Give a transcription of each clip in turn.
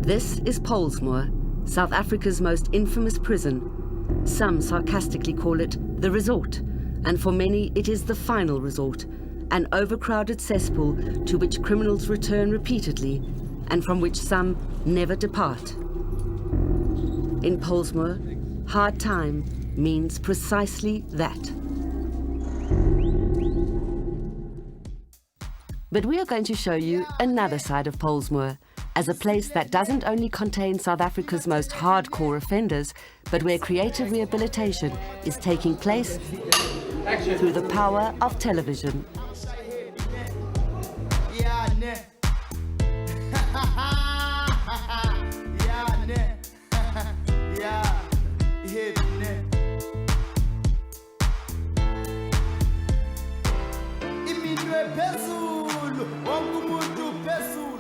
This is Pollsmoor, South Africa's most infamous prison. Some sarcastically call it the resort, and for many it is the final resort, an overcrowded cesspool to which criminals return repeatedly and from which some never depart. In Pollsmoor, hard time means precisely that. But we are going to show you another side of Pollsmoor, as a place that doesn't only contain South Africa's most hardcore offenders, but where creative rehabilitation is taking place through the power of television.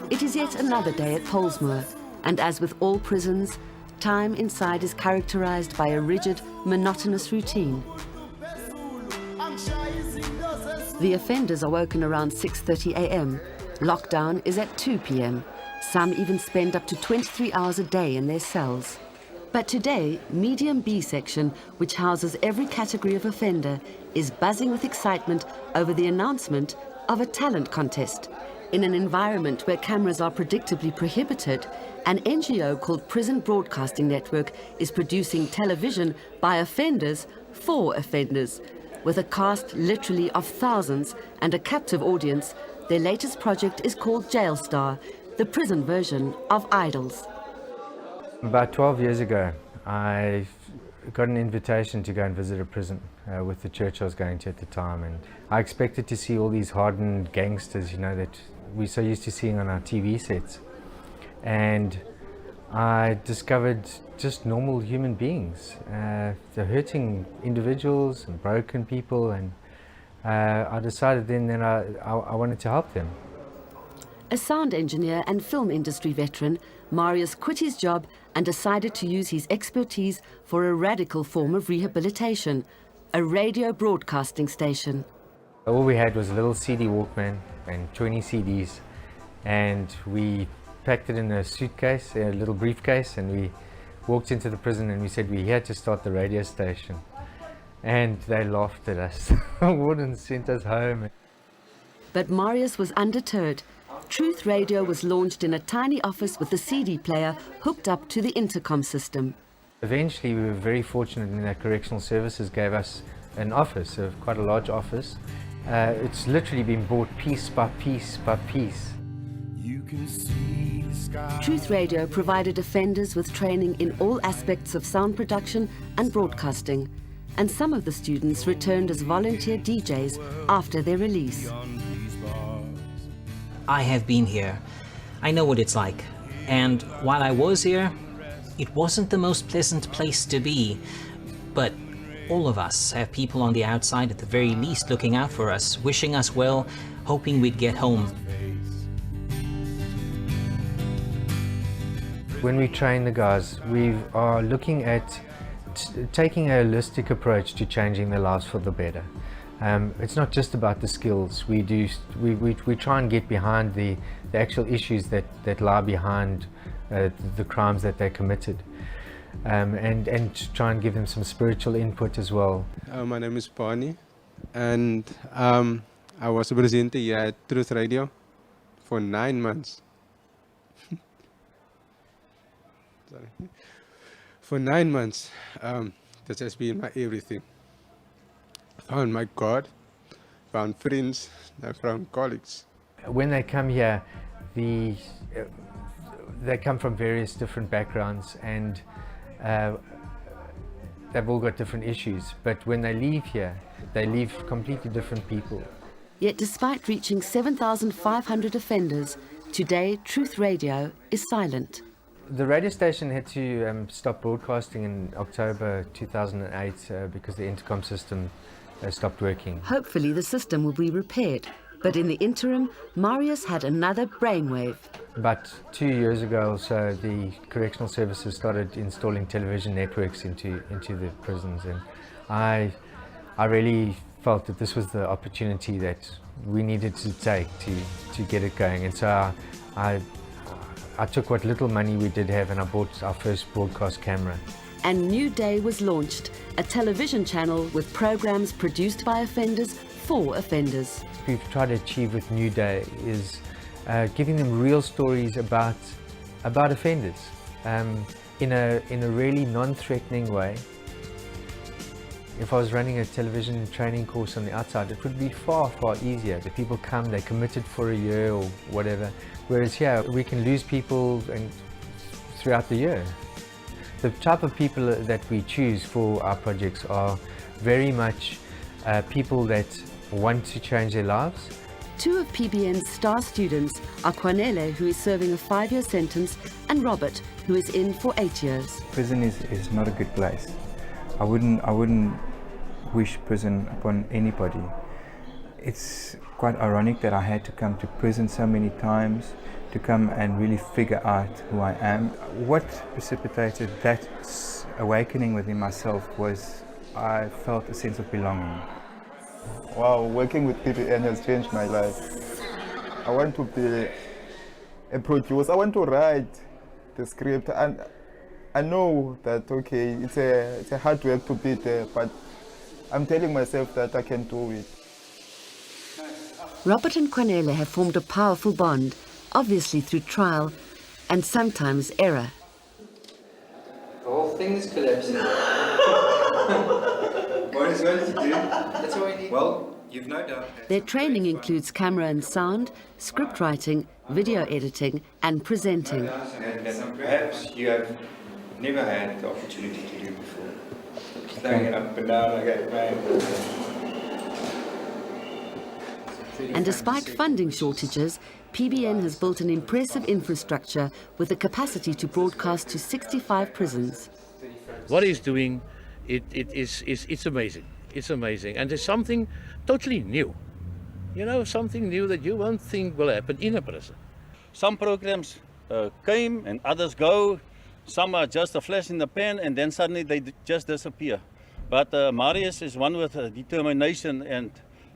It is yet another day at Pollsmoor, and as with all prisons, time inside is characterized by a rigid, monotonous routine. The offenders are woken around 6:30 a.m. Lockdown is at 2 p.m. Some even spend up to 23 hours a day in their cells. But today, Medium B section, which houses every category of offender, is buzzing with excitement over the announcement of a talent contest. In an environment where cameras are predictably prohibited, an NGO called Prison Broadcasting Network is producing television by offenders for offenders. With a cast literally of thousands and a captive audience, their latest project is called Jail Star, the prison version of Idols. About 12 years ago, I got an invitation to go and visit a prison with the church I was going to at the time, and I expected to see all these hardened gangsters, you know, that we're so used to seeing on our TV sets. And I discovered just normal human beings, the hurting individuals and broken people, and I decided then that I wanted to help them. A sound engineer and film industry veteran, Marius quit his job and decided to use his expertise for a radical form of rehabilitation, a radio broadcasting station. All we had was a little CD Walkman and 20 CDs, and we packed it in a suitcase, a little briefcase, and we walked into the prison and we said we had to start the radio station. And they laughed at us. Wouldn't send us home. But Marius was undeterred. Truth Radio was launched in a tiny office with a CD player hooked up to the intercom system. Eventually we were very fortunate in that Correctional Services gave us an office, quite a large office. It's literally been bought piece by piece by piece. You can see the sky. Truth Radio provided offenders with training in all aspects of sound production and broadcasting, and some of the students returned as volunteer DJs after their release. I have been here. I know what it's like. And while I was here, it wasn't the most pleasant place to be. But all of us have people on the outside at the very least looking out for us, wishing us well, hoping we'd get home. When we train the guys, we are looking at taking a holistic approach to changing their lives for the better. It's not just about the skills. We try and get behind the actual issues that lie behind the crimes that they committed, and try and give them some spiritual input as well. My name is Barney, and I was a presenter here at Truth Radio for 9 months. Sorry. For 9 months, that has been my everything. I found my God, found friends, I found colleagues. When they come here, they come from various different backgrounds, and they've all got different issues. But when they leave here, they leave completely different people. Yet despite reaching 7,500 offenders, today Truth Radio is silent. The radio station had to stop broadcasting in October 2008 because the intercom system stopped working. Hopefully the system will be repaired, but in the interim, Marius had another brainwave. About 2 years ago or so, the Correctional Services started installing television networks into the prisons, and I really felt that this was the opportunity that we needed to take to get it going. And so I I took what little money we did have and I bought our first broadcast camera. And New Day was launched, a television channel with programs produced by offenders for offenders. What we've tried to achieve with New Day is giving them real stories about offenders in a really non-threatening way. If I was running a television training course on the outside, it would be far, far easier. The people come, they're committed for a year or whatever. Whereas here, we can lose people throughout the year. The type of people that we choose for our projects are very much people that want to change their lives. Two of PBN's star students are Kwanele, who is serving a 5-year sentence, and Robert, who is in for 8 years. Prison is not a good place. I wouldn't wish prison upon anybody. It's quite ironic that I had to come to prison so many times to come and really figure out who I am. What precipitated that awakening within myself was I felt a sense of belonging. Wow, working with PBN has changed my life. I want to be a producer. I want to write the script, and I know that okay, it's a hard work to be there, but I'm telling myself that I can do it. Robert and Kwanele have formed a powerful bond, obviously through trial and sometimes error. The whole thing is collapsing. What is going to do? That's all we need. Well, you've no doubt. Their training includes camera and sound, script writing, video editing and presenting. And perhaps you have never had the opportunity to do before. Throwing it up and down like that, man. And despite funding shortages, PBN has built an impressive infrastructure with the capacity to broadcast to 65 prisons. What he's doing, it's amazing. It's amazing. And there's something totally new. You know, something new that you won't think will happen in a prison. Some programs came and others go. Some are just a flash in the pan and then suddenly they just disappear. But Marius is one with determination, and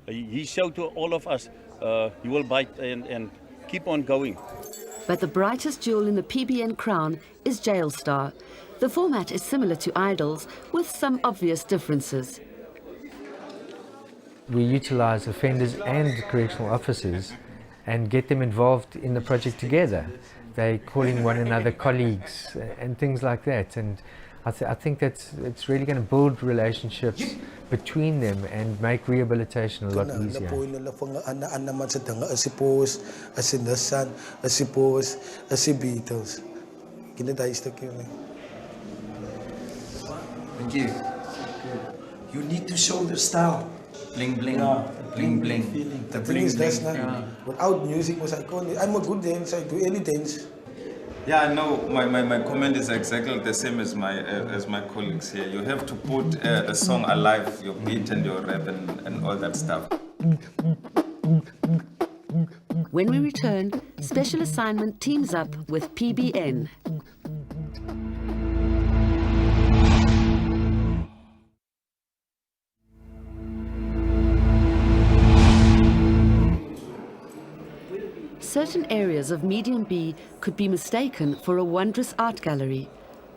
he showed to all of us he will bite and keep on going. But the brightest jewel in the PBN crown is Jail Star. The format is similar to Idols, with some obvious differences. We utilize offenders and correctional officers and get them involved in the project together. They're calling one another colleagues and things like that. And I think it's really going to build relationships between them and make rehabilitation a lot easier. Thank you. You need to show the style. Bling bling, bling bling. The thing is that's not. Without music, I'm a good dancer. I do any dance. Yeah, no, my comment is exactly the same as my colleagues here. You have to put the song alive, your beat and your rap and all that stuff. When we return, Special Assignment teams up with PBN. Certain areas of Medium B could be mistaken for a wondrous art gallery.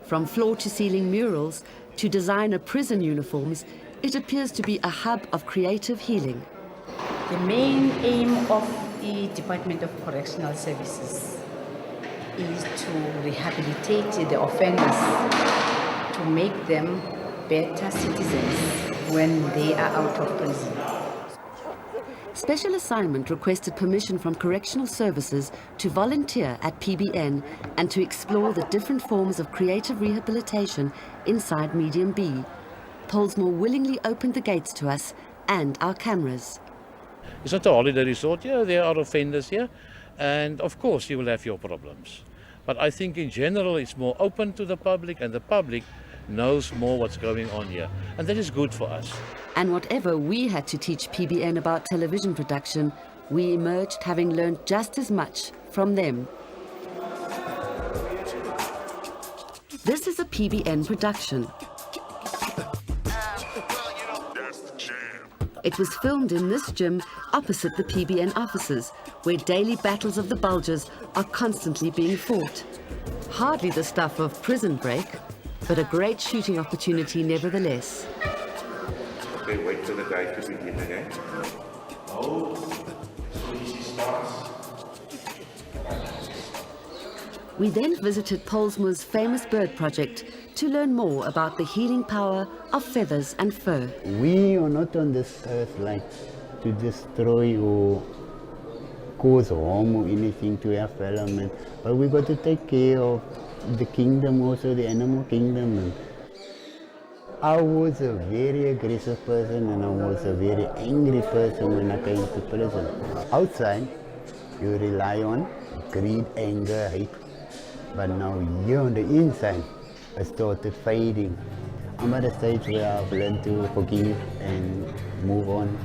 From floor-to-ceiling murals to designer prison uniforms, it appears to be a hub of creative healing. The main aim of the Department of Correctional Services is to rehabilitate the offenders, to make them better citizens when they are out of prison. Special Assignment requested permission from Correctional Services to volunteer at PBN and to explore the different forms of creative rehabilitation inside Medium B. Polesmore willingly opened the gates to us and our cameras. It's not a holiday resort. Yeah, there are offenders here, and of course you will have your problems. But I think in general it's more open to the public, and the public knows more what's going on here, and that is good for us. And whatever we had to teach PBN about television production, we emerged having learned just as much from them. This is a PBN production. It was filmed in this gym opposite the PBN offices, where daily battles of the bulges are constantly being fought. Hardly the stuff of Prison Break, but a great shooting opportunity nevertheless. Okay, wait till the guy to begin again. Oh, so easy starts. We then visited Polsmoor's famous bird project to learn more about the healing power of feathers and fur. We are not on this earth like to destroy or cause harm or anything to our fellow man, but we got to take care of the kingdom, also the animal kingdom. And I was a very aggressive person and I was a very angry person when I came to prison. Outside, you rely on greed, anger, hate, but now here on the inside, I started fading. I'm at a stage where I've learned to forgive and move on.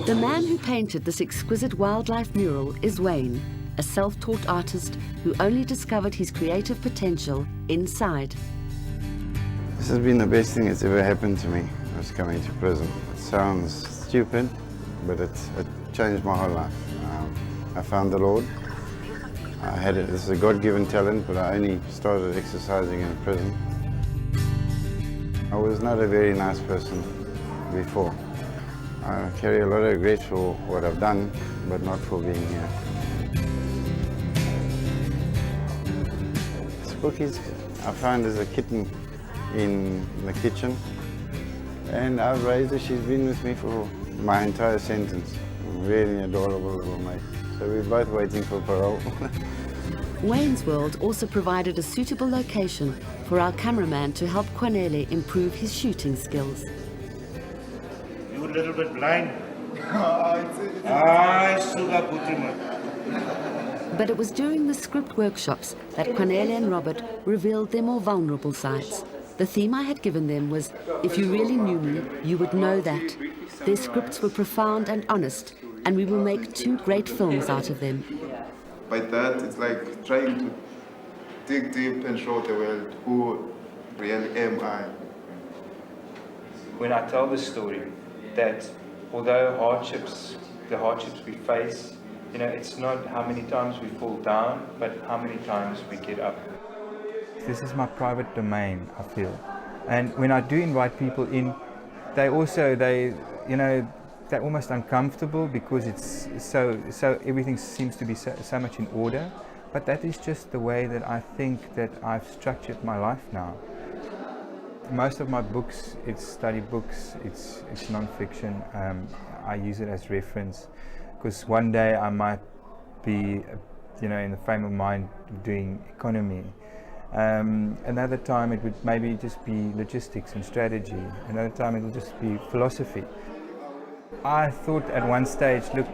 The man who painted this exquisite wildlife mural is Wayne, a self-taught artist who only discovered his creative potential inside. This has been the best thing that's ever happened to me, was coming to prison. It sounds stupid, but it changed my whole life. I found the Lord. This is a God-given talent, but I only started exercising in prison. I was not a very nice person before. I carry a lot of regret for what I've done, but not for being here. Spookies, I found as a kitten in the kitchen, and I've raised her. She's been with me for my entire sentence. Really adorable little mate. So we're both waiting for parole. Wayne's World also provided a suitable location for our cameraman to help Kwanele improve his shooting skills. You're a little bit blind. But it was during the script workshops that Kwanele and Robert revealed their more vulnerable sides. The theme I had given them was, if you really knew me, you would know that. Their scripts were profound and honest, and we will make 2 great films out of them. By that, it's like trying to dig deep and show the world who really am I. When I tell the story, that although the hardships we face, it's not how many times we fall down, but how many times we get up. This is my private domain, I feel. And when I do invite people in, they're almost uncomfortable because it's so everything seems to be so much in order. But that is just the way that I think that I've structured my life now. Most of my books, it's study books, it's non-fiction. I use it as reference because one day I might be, in the frame of mind doing economy. Another time it would maybe just be logistics and strategy. Another time it will just be philosophy. I thought at one stage, look,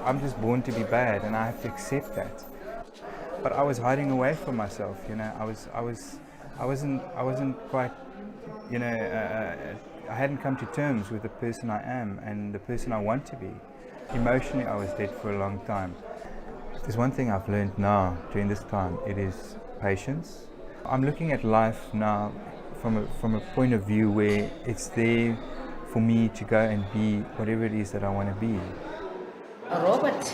I'm just born to be bad and I have to accept that. But I was hiding away from myself, I wasn't quite, I hadn't come to terms with the person I am and the person I want to be. Emotionally, I was dead for a long time. There's one thing I've learned now during this time, it is patience. I'm looking at life now from a point of view where it's there for me to go and be whatever it is that I want to be. Robert,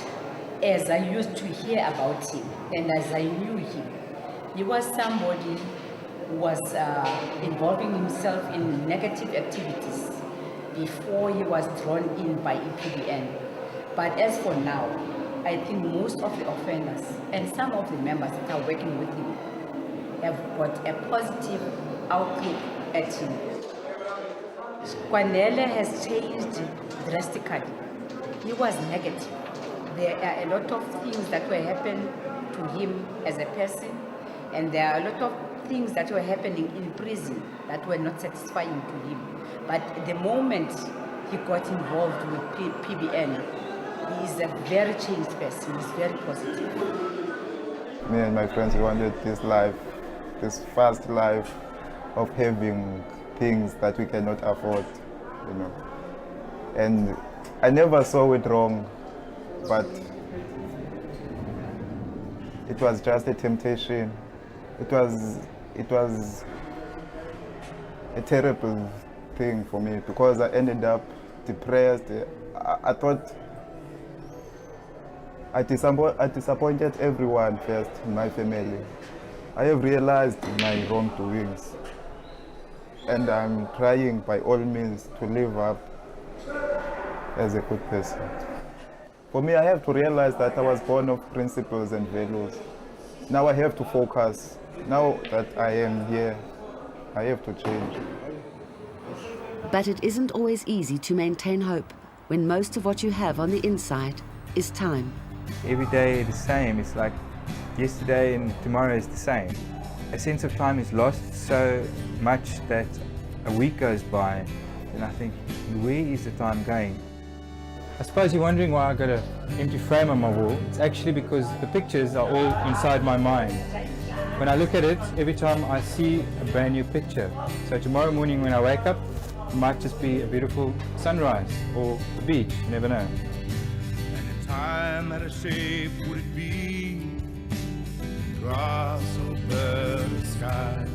as I used to hear about him and as I knew him, he was somebody who was involving himself in negative activities before he was drawn in by EPDN. But as for now, I think most of the offenders and some of the members that are working with him have got a positive outlook at him. Kwanele has changed drastically. He was negative. There are a lot of things that were happening to him as a person, and there are a lot of things that were happening in prison that were not satisfying to him. But the moment he got involved with PBN, he is a very changed person. He's very positive. Me and my friends wanted this life, this fast life of having things that we cannot afford, And I never saw it wrong, but it was just a temptation. It was a terrible thing for me because I ended up depressed. I thought I disappointed everyone first in my family. I have realized my wrongdoings, and I'm trying by all means to live up as a good person. For me, I have to realize that I was born of principles and values. Now I have to focus. Now that I am here, I have to change. But it isn't always easy to maintain hope when most of what you have on the inside is time. Every day the same. It's like yesterday and tomorrow is the same. A sense of time is lost so much that a week goes by and I think, where is the time going? I suppose you're wondering why I got an empty frame on my wall. It's actually because the pictures are all inside my mind. When I look at it, every time I see a brand new picture. So tomorrow morning when I wake up, it might just be a beautiful sunrise or the beach, you never know. And the time out of shape would it be? Grass over the sky.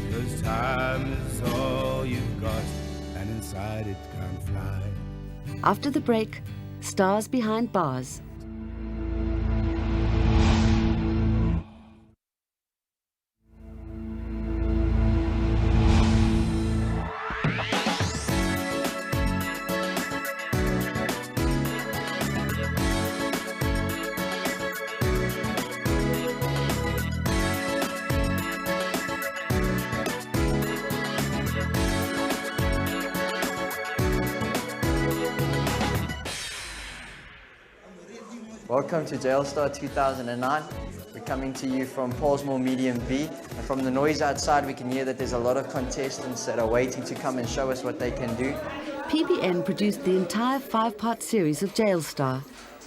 Because time is all you've got, and inside it can't fly. After the break, Stars Behind Bars. Welcome to Jailstar 2009. We're coming to you from Paulsmore Medium B, and from the noise outside we can hear that there's a lot of contestants that are waiting to come and show us what they can do. PBN produced the entire 5-part series of Jailstar.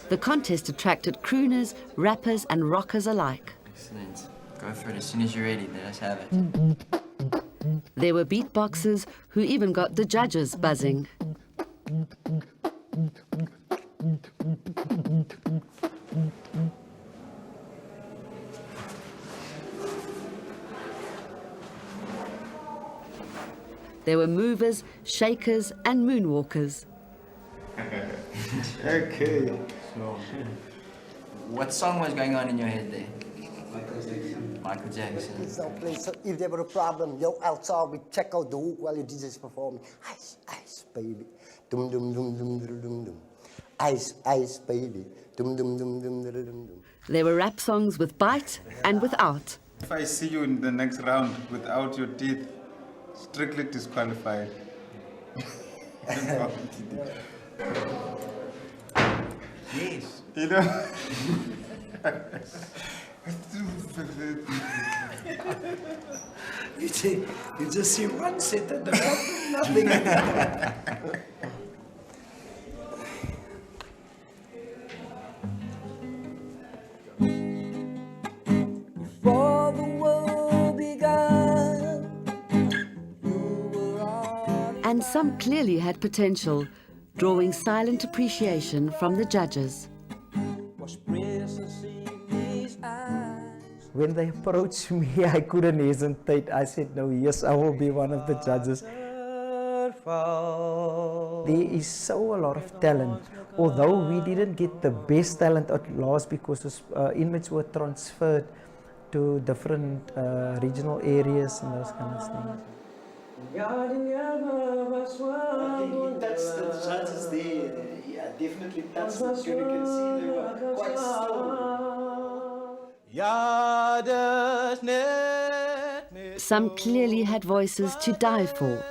The contest attracted crooners, rappers and rockers alike. Excellent. Go for it as soon as you're ready, let us have it. There were beatboxers who even got the judges buzzing. There were movers, shakers and moonwalkers. Okay. What song was going on in your head there? Michael Jackson. So if there were a problem, yo, outside we check out the hook while your DJ's performing. Ice, ice, baby. Dum dum dum dum dum dum dum. Ice, ice, baby. Dum dum dum dum dum dum dum. There were rap songs with bite and without. If I see you in the next round without your teeth, strictly disqualified. Yes. You know? You just see one set at the bottom, nothing. Before the world began, And some clearly had potential, drawing silent appreciation from the judges. When they approached me, I couldn't hesitate. I said, no, yes, I will be one of the judges. There is so a lot of talent. Although we didn't get the best talent at last because inmates were transferred to different regional areas and those kind of things. That's the judges there. Yeah, definitely that's what you can see. They were quite slow. Some clearly had voices to die for.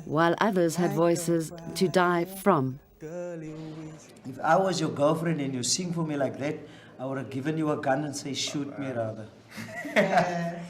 While others had voices to die from. If I was your girlfriend and you sing for me like that, I would have given you a gun and say, shoot me rather.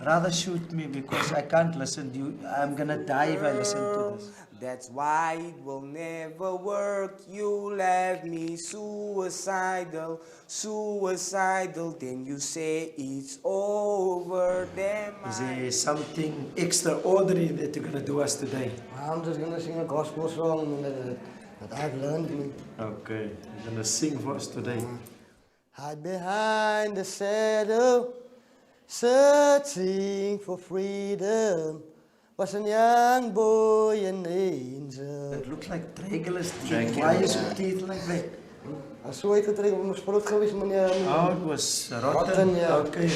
Rather shoot me because I can't listen to you. I'm gonna die if I listen to this. That's why it will never work. You left me suicidal, suicidal. Then you say it's over. Then Is there something extraordinary that you're gonna do us today? I'm just gonna sing a gospel song that I've learned. Okay, you're gonna sing for us today. hide behind the shadow, searching for freedom. Was a young boy, an angel. It looks like Dracula's teeth. Why is your teeth like that? So het het ons brood geweest, meneer. Oh, it was rotten. Yeah. Okay,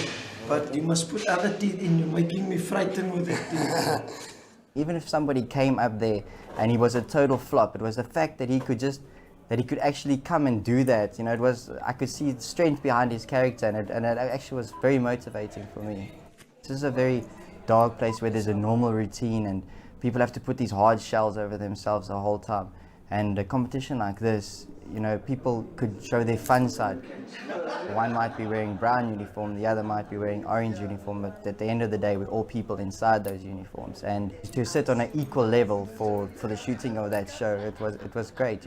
but you must put other teeth in. You're making me frightened with that teeth. Even if somebody came up there and he was a total flop, it was the fact that he could actually come and do that. You know, I could see the strength behind his character, and it actually was very motivating for me. This is a very dark place where there's a normal routine and people have to put these hard shells over themselves the whole time. And a competition like this, you know, people could show their fun side. One might be wearing brown uniform, the other might be wearing orange uniform, but at the end of the day, we're all people inside those uniforms. And to sit on an equal level for the shooting of that show, it was great.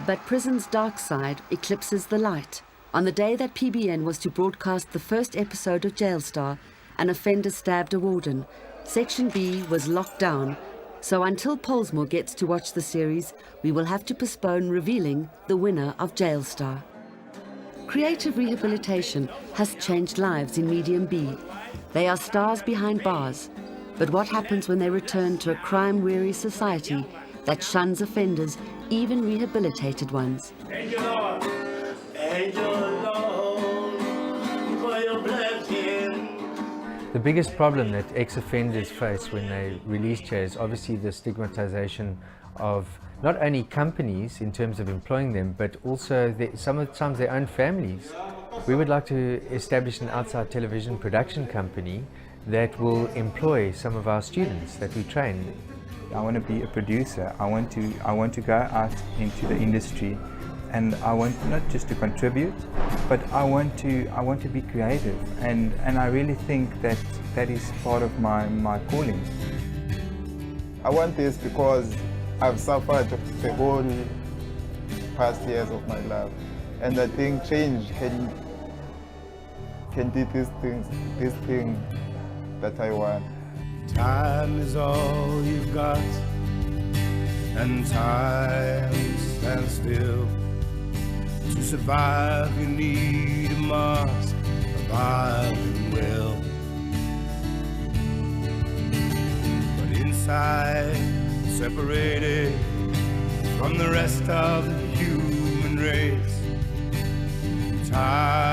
But prison's dark side eclipses the light. On the day that PBN was to broadcast the first episode of Jailstar, an offender stabbed a warden. Section B was locked down, so until Polesmore gets to watch the series, we will have to postpone revealing the winner of Jailstar. Creative rehabilitation has changed lives in Medium B. They are stars behind bars. But what happens when they return to a crime-weary society that shuns offenders, even rehabilitated ones? Angel Lord, for your blessing. The biggest problem that ex-offenders face when they release jail is obviously the stigmatization of not only companies in terms of employing them, but also sometimes their own families. We would like to establish an outside television production company that will employ some of our students that we train. I want to be a producer. I want to go out into the industry, and I want not just to contribute, but I want to be creative, and I really think that is part of my calling. I want this because I've suffered the whole past years of my life, and I think change can be this thing that I want. Time is all you've got, and time stands still. To survive, you need a mask of iron will. But inside, separated from the rest of the human race, time